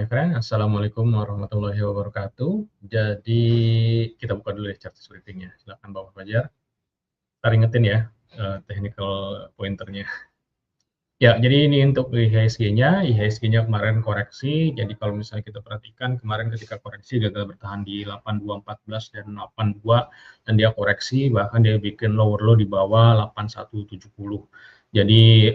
keren. Assalamualaikum warahmatullahi wabarakatuh. Jadi kita buka dulu ya chart briefing-nya. Silakan Bapak Fajar. Ntar ingetin ya technical pointernya. Ya, jadi ini untuk IHSG-nya. IHSG-nya kemarin koreksi. Jadi kalau misalnya kita perhatikan kemarin ketika koreksi gagal bertahan di 8214 dan 82 dan dia koreksi bahkan dia bikin lower low di bawah 8170. Jadi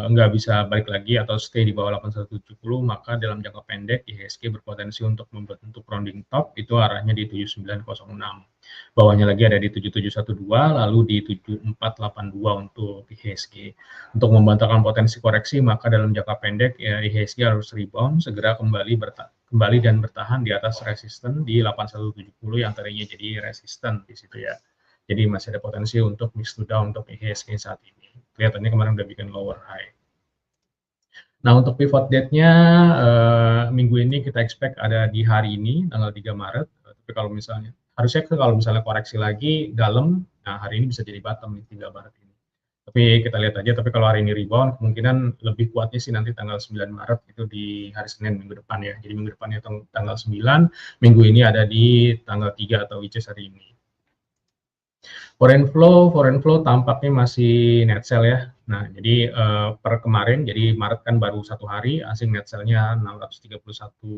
nggak bisa balik lagi atau stay di bawah 8170, maka dalam jangka pendek IHSG berpotensi untuk membentuk rounding top, itu arahnya di 7906. Bawahnya lagi ada di 7712, lalu di 7482 untuk IHSG. Untuk membantahkan potensi koreksi, maka dalam jangka pendek ya, IHSG harus rebound, segera kembali dan bertahan di atas resisten di 8170 yang tadinya jadi resisten di situ ya. Jadi masih ada potensi untuk mix to down untuk IHSG saat ini. Kelihatannya kemarin udah bikin lower high. Nah, untuk pivot date-nya minggu ini kita expect ada di hari ini, tanggal 3 Maret. Tapi kalau misalnya, harusnya kalau misalnya koreksi lagi dalam, nah hari ini bisa jadi bottom nih 3 Maret ini. Tapi kita lihat aja, tapi kalau hari ini rebound, kemungkinan lebih kuatnya sih nanti tanggal 9 Maret itu di hari Senin minggu depan ya. Jadi minggu depannya tanggal 9, minggu ini ada di tanggal 3 atau which is hari ini. Foreign flow tampaknya masih net sell ya. Nah, jadi per kemarin, jadi Maret kan baru 1 hari, asing net sell-nya 631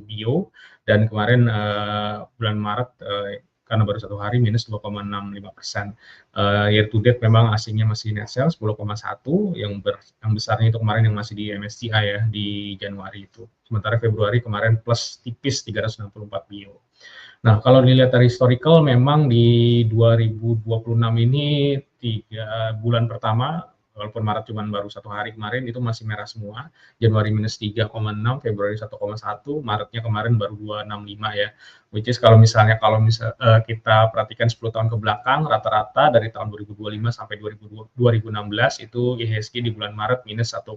bio, dan kemarin bulan Maret karena baru 1 hari minus 2,65%. Year to date memang asingnya masih net sell 10,1, yang besarnya itu kemarin yang masih di MSCI ya, di Januari itu. Sementara Februari kemarin plus tipis 364 bio. Nah, kalau dilihat dari historical, memang di 2026 ini 3 bulan pertama, walaupun Maret cuma baru 1 hari kemarin, itu masih merah semua. Januari minus 3,6, Februari 1,1, Maretnya kemarin baru 265 ya. Which is kalau misalnya kita perhatikan 10 tahun ke belakang, rata-rata dari tahun 2025 sampai 2016 itu IHSG di bulan Maret minus 1,62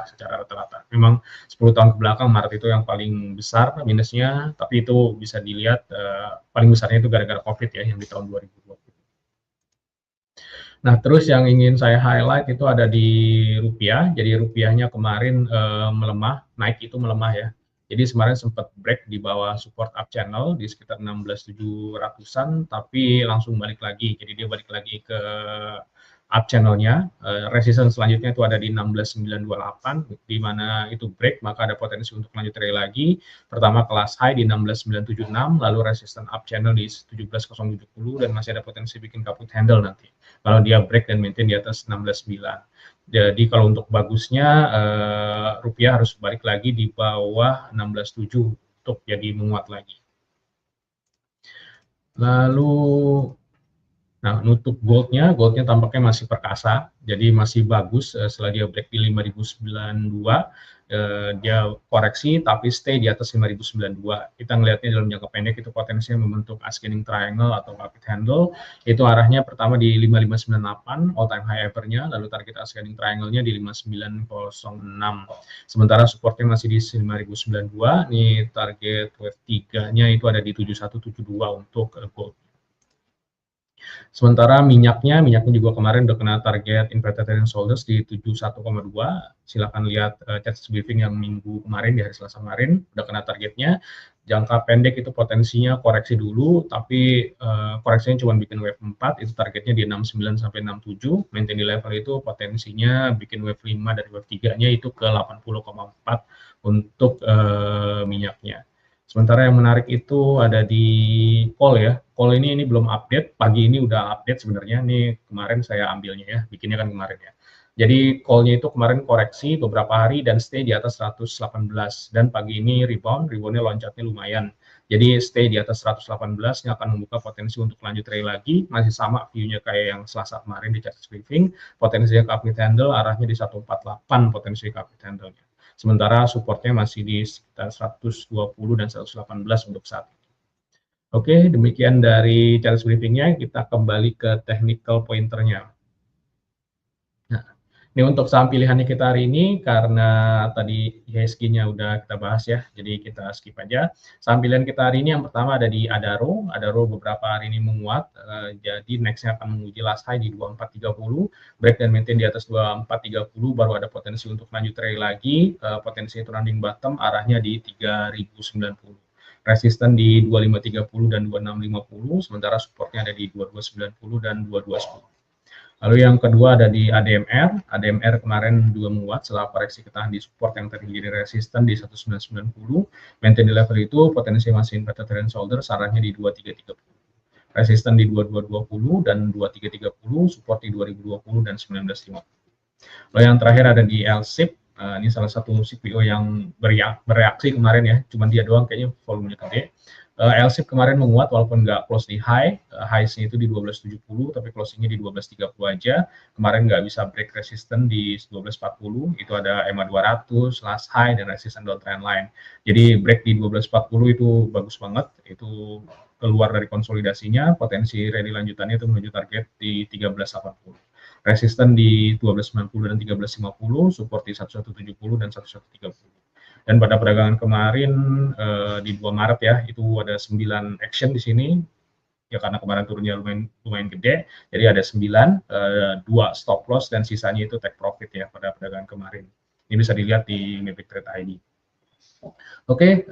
secara rata-rata. Memang 10 tahun ke belakang Maret itu yang paling besar minusnya, tapi itu bisa dilihat paling besarnya itu gara-gara COVID ya, yang di tahun 2020. Nah, terus yang ingin saya highlight itu ada di rupiah. Jadi rupiahnya kemarin melemah, naik itu melemah ya. Jadi kemarin sempat break di bawah support up channel di sekitar 16.700-an, tapi langsung balik lagi. Jadi dia balik lagi ke up channel-nya. Resistance selanjutnya itu ada di 16.928, di mana itu break, maka ada potensi untuk lanjut rally lagi. Pertama kelas high di 16.976, lalu resistance up channel di 17.070, dan masih ada potensi bikin kaput handle nanti kalau dia break dan maintain di atas 16.9. Jadi kalau untuk bagusnya rupiah harus balik lagi di bawah 16.7 untuk jadi menguat lagi. Lalu nah, nutup goldnya tampaknya masih perkasa, jadi masih bagus setelah dia break di 5.092, dia koreksi tapi stay di atas 5.092. Kita ngelihatnya dalam jangka pendek itu potensinya membentuk ascending triangle atau kapit handle, itu arahnya pertama di 5.598, all time high ever-nya, lalu target ascending triangle-nya di 5.906. Sementara supportnya masih di 5.092, nih target wave 3-nya itu ada di 7.172 untuk gold. Sementara minyaknya juga kemarin udah kena target inverted trailing shoulders di 71,2. Silakan lihat chart briefing yang minggu kemarin, di hari Selasa kemarin, udah kena targetnya. Jangka pendek itu potensinya koreksi dulu, tapi koreksinya cuma bikin wave 4, itu targetnya di 69 sampai 67. Maintain di level itu potensinya bikin wave 5 dari wave 3-nya itu ke 80,4 untuk minyaknya. Sementara yang menarik itu ada di call ya. Call ini belum update, pagi ini udah update sebenarnya. Ini kemarin saya ambilnya ya, bikinnya kan kemarin ya. Jadi call-nya itu kemarin koreksi beberapa hari dan stay di atas 118, dan pagi ini reboundnya loncatnya lumayan. Jadi stay di atas 118 yang akan membuka potensi untuk lanjut rally lagi. Masih sama view-nya kayak yang Selasa kemarin di chart briefing. Potensinya kapit handle arahnya di 148, potensi kapit handle-nya. Sementara supportnya masih di sekitar 120 dan 118 untuk saat ini. Oke, demikian dari chart briefing-nya, kita kembali ke technical pointer-nya. Nah, Ini untuk saham pilihannya kita hari ini, karena tadi IHSG-nya udah kita bahas ya, jadi kita skip aja. Saham pilihan kita hari ini yang pertama ada di Adaro. Adaro beberapa hari ini menguat, jadi next-nya akan menguji last high di 2430, break dan maintain di atas 2430, baru ada potensi untuk lanjut rally lagi, potensi itu running bottom, arahnya di 3090. Resisten di 2530 dan 2650, sementara supportnya ada di 2290 dan 2210. Lalu yang kedua ada di ADMR. ADMR kemarin juga menguat setelah koreksi ketahan di support yang tadi jadi resisten di 1990. Maintain di level itu, potensi masih inverted trend shoulder, sarannya di 2330. Resisten di 2220 dan 2330, support di 2020 dan 1950. Lalu yang terakhir ada di LSIP. Ini salah satu CPO yang bereaksi kemarin ya, cuman dia doang kayaknya volumenya gede. LSIP kemarin menguat walaupun nggak close di high, highs-nya itu di 1270 tapi closingnya di 1230 aja. Kemarin nggak bisa break resisten di 1240, itu ada EMA 200, last high, dan resisten downtrend line. Jadi break di 1240 itu bagus banget, itu keluar dari konsolidasinya, potensi rally lanjutannya itu menuju target di 1380. Resisten di 1290 dan 1350, support di 1170 dan 1130. Dan pada perdagangan kemarin di 2 Maret ya, itu ada 9 action di sini. Ya karena kemarin turunnya lumayan gede, jadi ada 9, 2 stop loss dan sisanya itu take profit ya pada perdagangan kemarin. Ini bisa dilihat di Mavic Trade ID. Oke,